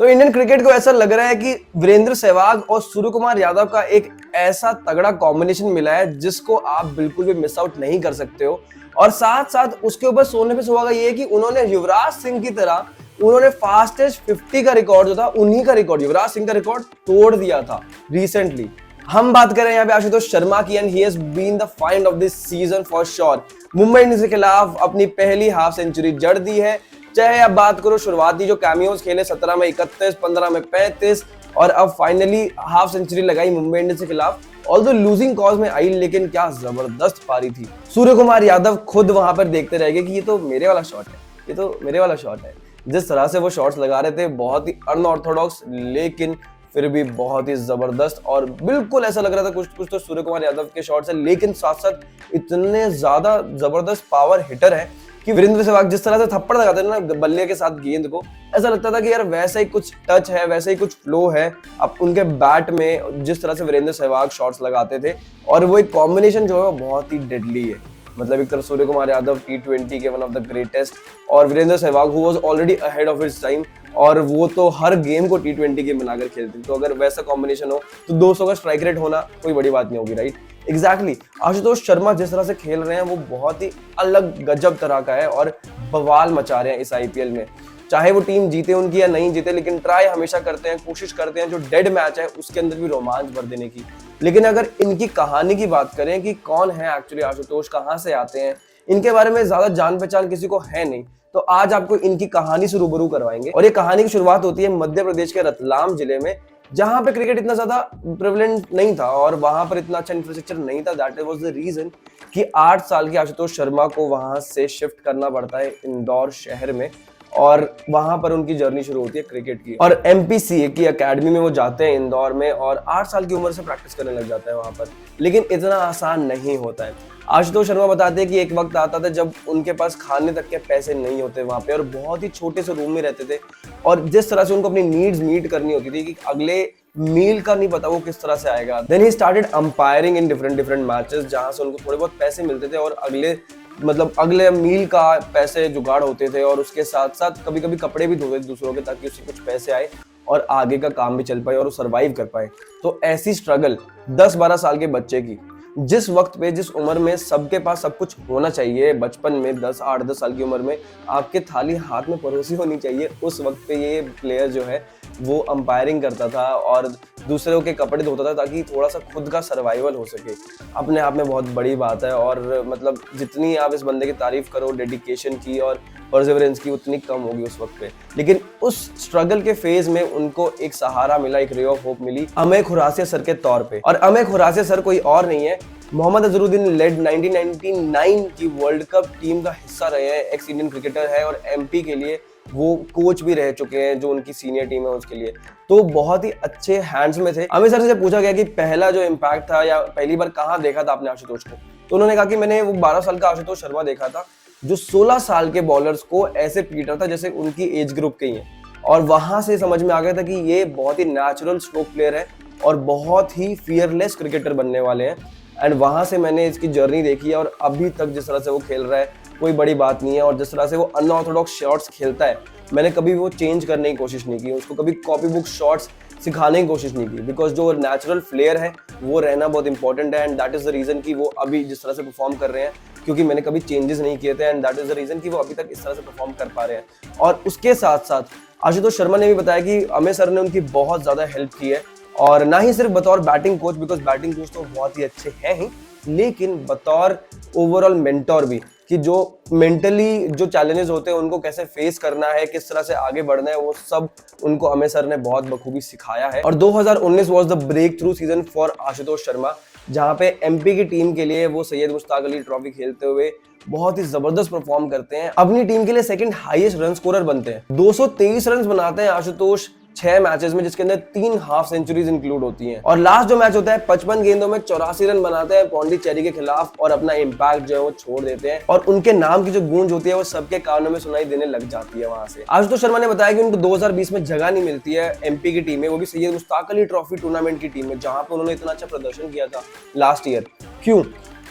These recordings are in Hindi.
तो इंडियन क्रिकेट को ऐसा लग रहा है कि वीरेंद्र सहवाग और सूर्य कुमार यादव का एक ऐसा तगड़ा कॉम्बिनेशन मिला है जिसको आप बिल्कुल भी मिस आउट नहीं कर सकते हो। और साथ साथ उसके ऊपर सोने पे सुहागा ये है कि उन्होंने युवराज सिंह की तरह उन्होंने फास्टेस्ट 50 का रिकॉर्ड जो था, उन्हीं का रिकॉर्ड, युवराज सिंह का रिकॉर्ड तोड़ दिया था रिसेंटली। हम बात करें यहाँ पे आशुतोष शर्मा की, and he has been the find of this season for sure. Mumbai Indians के खिलाफ अपनी पहली हाफ सेंचुरी जड़ दी है। चाहे आप बात करो शुरुआती जो कैमियोज खेले, 17 में 31, 15 में 35 और अब फाइनली हाफ सेंचुरी लगाई मुंबई इंडियंस के खिलाफ। ऑल्दो लूजिंग कॉज में आई, लेकिन क्या जबरदस्त पारी थी। सूर्य कुमार यादव खुद वहां पर देखते रह गए कि ये तो मेरे वाला शॉट है, ये तो मेरे वाला शॉट है। जिस तरह से वो शॉट्स लगा रहे थे, बहुत ही अनऑर्थोडॉक्स लेकिन फिर भी बहुत ही जबरदस्त, और बिल्कुल ऐसा लग रहा था कुछ कुछ तो सूर्य कुमार यादव के शॉट्स है, लेकिन साथ साथ इतने ज्यादा जबरदस्त पावर हिटर है कि वीरेंद्र सहवाग जिस तरह से थप्पड़ लगाते हैं ना बल्ले के साथ गेंद को, ऐसा लगता था कि यार वैसा ही कुछ टच है, वैसा ही कुछ फ्लो है अब उनके बैट में, जिस तरह से वीरेंद्र सहवाग शॉट्स लगाते थे। और वो एक कॉम्बिनेशन जो है वो बहुत ही डेडली है। मतलब एक तरफ सूर्य कुमार यादव T20 के वन ऑफ द ग्रेटेस्ट, और Virender Sehwag who was already ahead of his time, और वो तो हर गेम को T20 गेम बनाकर खेलते हैं। तो अगर वैसा कॉम्बिनेशन हो तो 200 का स्ट्राइक रेट होना कोई बड़ी बात नहीं होगी, राइट? एग्जैक्टली। आशुतोष शर्मा जिस तरह से खेल रहे हैं वो बहुत ही अलग गजब तरह का है और बवाल मचा रहे हैं इस IPL में। चाहे वो टीम जीते उनकी या नहीं जीते, लेकिन ट्राई हमेशा करते हैं, कोशिश करते हैं जो डेड मैच है उसके अंदर भी रोमांच भर देने की। लेकिन अगर इनकी कहानी की बात करें कि कौन है एक्चुअली आशुतोष, कहाँ से आते हैं, इनके बारे में ज्यादा जान पहचान किसी को है नहीं। तो आज आपको इनकी कहानी से रूबरू करवाएंगे। और ये कहानी की शुरुआत होती है मध्य प्रदेश के रतलाम जिले में, जहां पे क्रिकेट इतना ज्यादा प्रेवलेंट नहीं था और वहां पर इतना अच्छा इंफ्रास्ट्रक्चर नहीं था। दैट वाज द रीजन कि 8 साल के आशुतोष शर्मा को वहां से शिफ्ट करना पड़ता है इंदौर शहर में, और वहां पर उनकी जर्नी शुरू होती है क्रिकेट की। और MPCA की एकेडमी में वो जाते हैं इंदौर में, और 8 साल की उम्र से प्रैक्टिस करने लग जाता है वहां पर। लेकिन इतना आसान नहीं होता है। आशुतोष शर्मा बताते हैं कि एक वक्त आता था जब उनके पास खाने तक के पैसे नहीं होते वहां पे, और बहुत ही छोटे से रूम में रहते थे, और जिस तरह से उनको अपनी नीड्स मीट करनी होती थी कि अगले मील का नहीं पता वो किस तरह से आएगा। Then he started umpiring in different matches, जहां से उनको थोड़े बहुत पैसे मिलते थे और अगले मील का पैसे जुगाड़ होते थे, और उसके साथ साथ कभी कभी कपड़े भी धोते थे दूसरों के, ताकि उससे कुछ पैसे आए और आगे का काम भी चल पाए और वो सर्वाइव कर पाए। तो ऐसी स्ट्रगल 10-12 साल के बच्चे की, जिस वक्त पे, जिस उम्र में सबके पास सब कुछ होना चाहिए, बचपन में 8-10 साल की उम्र में आपके थाली हाथ में परोसी होनी चाहिए, उस वक्त पे ये प्लेयर जो है वो अंपायरिंग करता था और दूसरों के कपड़े धोता था ताकि थोड़ा सा खुद का सर्वाइवल हो सके। अपने आप में बहुत बड़ी बात है, और मतलब जितनी आप इस बंदे की तारीफ करो डेडिकेशन की और परसेवरेंस की, उतनी कम होगी उस वक्त पे। लेकिन उस स्ट्रगल के फेज में उनको एक सहारा मिला, एक रे ऑफ होप मिली अमेय खुरासिया सर के तौर पे। और अमेय खुरासिया सर कोई और नहीं है, मोहम्मद अजहरुद्दीन लेड 1999 की वर्ल्ड कप टीम का हिस्सा रहे हैं, एक्स इंडियन क्रिकेटर है, और MP के लिए वो कोच भी रह चुके हैं, जो उनकी सीनियर टीम है उसके लिए। तो बहुत ही अच्छे हैंड्स में थे। अमित सर से पूछा गया कि पहला जो इम्पैक्ट था या पहली बार कहाँ देखा था आपने आशुतोष को, तो उन्होंने कहा कि मैंने वो 12 साल का आशुतोष शर्मा देखा था, जो 16 साल के बॉलर्स को ऐसे पीट रहा था जैसे उनकी एज ग्रुप के ही है। और वहां से समझ में आ गया था कि ये बहुत ही नेचुरल स्ट्रोक प्लेयर है और बहुत ही फियरलेस क्रिकेटर बनने वाले हैं। एंड वहां से मैंने इसकी जर्नी देखी है, और अभी तक जिस तरह से वो खेल रहा है कोई बड़ी बात नहीं है। और जिस तरह से वो अनऑर्थोडॉक्स शॉट्स खेलता है, मैंने कभी वो चेंज करने की कोशिश नहीं की, उसको कभी कॉपी बुक शॉट्स सिखाने की कोशिश नहीं की, बिकॉज जो नेचुरल फ्लेयर है वो रहना बहुत इंपॉर्टेंट है। And that is the reason कि वो अभी जिस तरह से परफॉर्म कर रहे हैं, क्योंकि मैंने कभी चेंजेस नहीं किए थे, and that is the reason कि वो अभी तक इस तरह से परफॉर्म कर पा रहे हैं। और उसके साथ साथ आशुतोष शर्मा ने भी बताया कि अमेय सर ने उनकी बहुत ज्यादा हेल्प की है, और ना ही सिर्फ बतौर batting coach, because batting coach तो बहुत ही अच्छे हैं ही, लेकिन बतौर ओवरऑल मेंटोर भी, कि जो मेंटली जो चैलेंजेस होते हैं उनको कैसे फेस करना है, किस तरह से आगे बढ़ना है, वो सब उनको अमेय सर ने बहुत बखूबी सिखाया है। और 2019 was the breakthrough season for Ashutosh Sharma, जहां पे MP की टीम के लिए वो सैयद मुश्ताक अली ट्रॉफी खेलते हुए बहुत ही जबरदस्त परफॉर्म करते हैं, अपनी टीम के लिए सेकंड हाईएस्ट रन स्कोरर बनते हैं। 223 रन बनाते हैं आशुतोष 6 मैचेस में, जिसके अंदर 3 हाफ सेंचुरीज इंक्लूड होती हैं। और लास्ट जो मैच होता है 55 गेंदों में 84 रन बनाते हैं पौंडीचेरी के खिलाफ, और अपना इम्पैक्ट जो है वो छोड़ देते हैं, और उनके नाम की जो गूंज होती है वो सबके कानों में सुनाई देने लग जाती है वहां से। आशुतोष शर्मा ने बताया कि उनको 2020 में जगह नहीं मिलती है MP की टीम में, वो भी सैयद मुश्ताक अली ट्रॉफी टूर्नामेंट की टीम में, जहां पर उन्होंने इतना अच्छा प्रदर्शन किया था लास्ट ईयर। क्यों?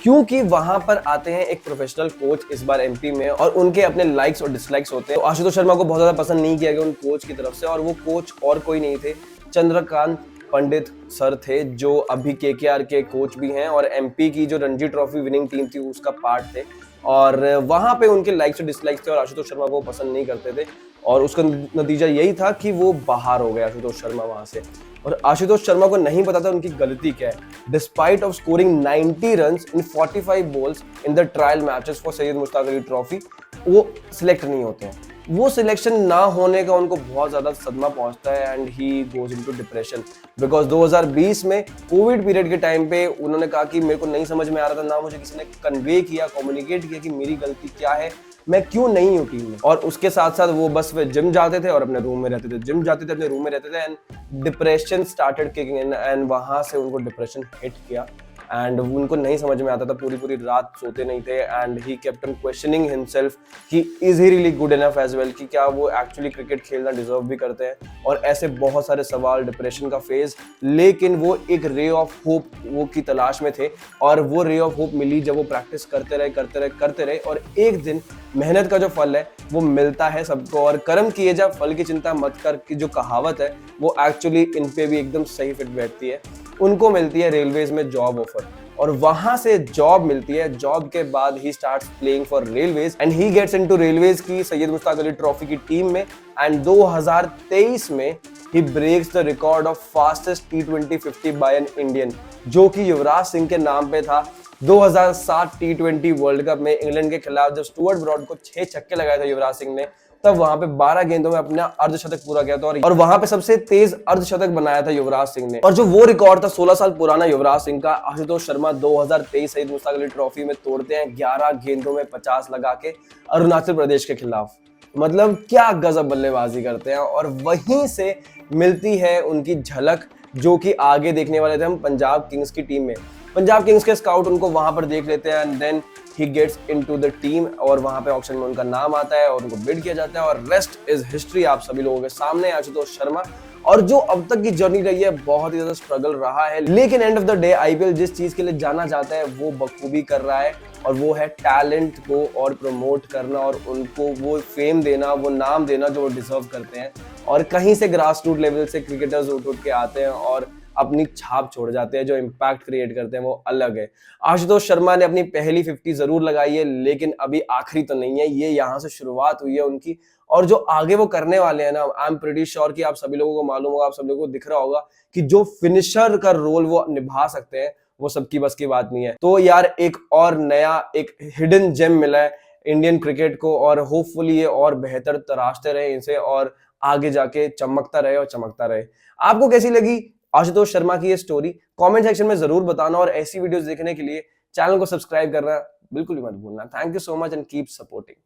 क्योंकि वहां पर आते हैं एक प्रोफेशनल कोच इस बार एमपी में, और उनके अपने लाइक्स और डिसलाइक्स होते हैं। तो आशुतोष शर्मा को बहुत ज्यादा पसंद नहीं किया गया उन कोच की तरफ से, और वो कोच और कोई नहीं थे, चंद्रकांत पंडित सर थे, जो अभी केकेआर के कोच भी हैं और एमपी की जो रणजी ट्रॉफी विनिंग टीम थी उसका पार्ट थे। और वहां पे उनके लाइक्स और डिसलाइक्स थे और आशुतोष शर्मा को पसंद नहीं करते थे, और उसका नतीजा यही था कि वो बाहर हो गए आशुतोष शर्मा वहां से। और आशुतोष शर्मा को नहीं पता था उनकी गलती क्या है। Despite of scoring 90 runs in 45 balls in the trial matches for Syed Mushtaq Ali trophy, वो सिलेक्ट नहीं होते हैं। वो सिलेक्शन ना होने का उनको बहुत ज्यादा सदमा पहुंचता है and he goes into depression, because 2020 में कोविड पीरियड के टाइम पे उन्होंने कहा कि मेरे को नहीं समझ में आ रहा था, ना मुझे किसी ने कन्वे किया, कम्युनिकेट किया कि मेरी गलती क्या है, मैं क्यों नहीं हूँ टीम में। और उसके साथ साथ वो बस जिम जाते थे और अपने रूम में रहते थे, जिम जाते थे अपने रूम में रहते थे, and depression started kicking in, and वहां से उनको डिप्रेशन हिट किया एंड उनको नहीं समझ में आता था, पूरी पूरी रात सोते नहीं थे, and he kept on questioning himself कि is he really good enough as well, कि क्या वो एक्चुअली क्रिकेट खेलना डिजर्व भी करते हैं, और ऐसे बहुत सारे सवाल, डिप्रेशन का फेज। लेकिन वो एक रे ऑफ होप वो की तलाश में थे, और वो रे ऑफ होप मिली जब वो प्रैक्टिस करते रहे, और एक दिन मेहनत का जो फल है वो मिलता है सबको, और कर्म किए जा फल की चिंता मत कर की जो कहावत है वो एक्चुअली इन पे भी एकदम सही फिट बैठती है। उनको मिलती है रेलवेज में जॉब ऑफर, और वहां से जॉब मिलती है। जॉब के बाद ही starts playing for railways and he gets into railways की सैयद मुश्ताक अली ट्रॉफी की टीम में, एंड 2023 में he breaks the record of fastest T20 50 by an Indian, जो कि युवराज सिंह के नाम पे था। 2007 T20 वर्ल्ड कप में इंग्लैंड के खिलाफ जब स्टुअर्ट ब्रॉड को 6 छक्के लगाए थे युवराज सिंह ने, तब वहां पे 12 गेंदों में अपना अर्धशतक पूरा किया था, और वहां पे सबसे तेज अर्धशतक बनाया था युवराज सिंह ने। और जो वो रिकॉर्ड था 16 साल पुराना युवराज सिंह का, आशुतोष शर्मा 2023 सैयद मुश्ताक अली ट्रॉफी में तोड़ते हैं 11 गेंदों में 50 लगा के अरुणाचल प्रदेश के खिलाफ। मतलब क्या गजब बल्लेबाजी करते हैं, और वहीं से मिलती है उनकी झलक, जो कि आगे देखने वाले थे हम पंजाब किंग्स की टीम में। पंजाब किंग्स के स्काउट उनको वहां पर देख लेते हैं, and then he gets into the team, और वहां पे ऑक्शन में उनका नाम आता है और उनको बिड किया जाता है, और रेस्ट इज हिस्ट्री आप सभी लोगों के सामने। आशुतोष शर्मा और जो अब तक की जर्नी रही है बहुत ही ज्यादा स्ट्रगल रहा है, लेकिन end of the day IPL जिस चीज के लिए जाना जाता है वो बखूबी कर रहा है, और वो है टैलेंट को और प्रमोट करना, और उनको वो फेम देना, वो नाम देना जो वो डिजर्व करते हैं। और कहीं से ग्रास रूट लेवल से क्रिकेटर्स उठ के आते हैं और अपनी छाप छोड़ जाते हैं, जो इम्पैक्ट क्रिएट करते हैं वो अलग है। आशुतोष शर्मा ने अपनी पहली 50 जरूर लगाई है, लेकिन अभी आखिरी तो नहीं है, ये यहाँ से शुरुआत हुई है उनकी, और जो आगे वो करने वाले हैं ना, आई एम प्रीटी श्योर कि आप सभी लोगों को मालूम होगा, आप सब लोगों को दिख रहा होगा कि जो फिनिशर का रोल वो निभा सकते हैं वो सबकी बस की बात नहीं है। तो यार एक और नया एक हिडन जेम मिला है इंडियन क्रिकेट को, और होपफुली ये और बेहतर तराशते रहे इनसे, और आगे जाके चमकता रहे और चमकता रहे। आपको कैसी लगी आशुतोष शर्मा की ये स्टोरी? कमेंट सेक्शन में जरूर बताना, और ऐसी वीडियोस देखने के लिए चैनल को सब्सक्राइब करना बिल्कुल भी मत भूलना। Thank you so much and keep supporting.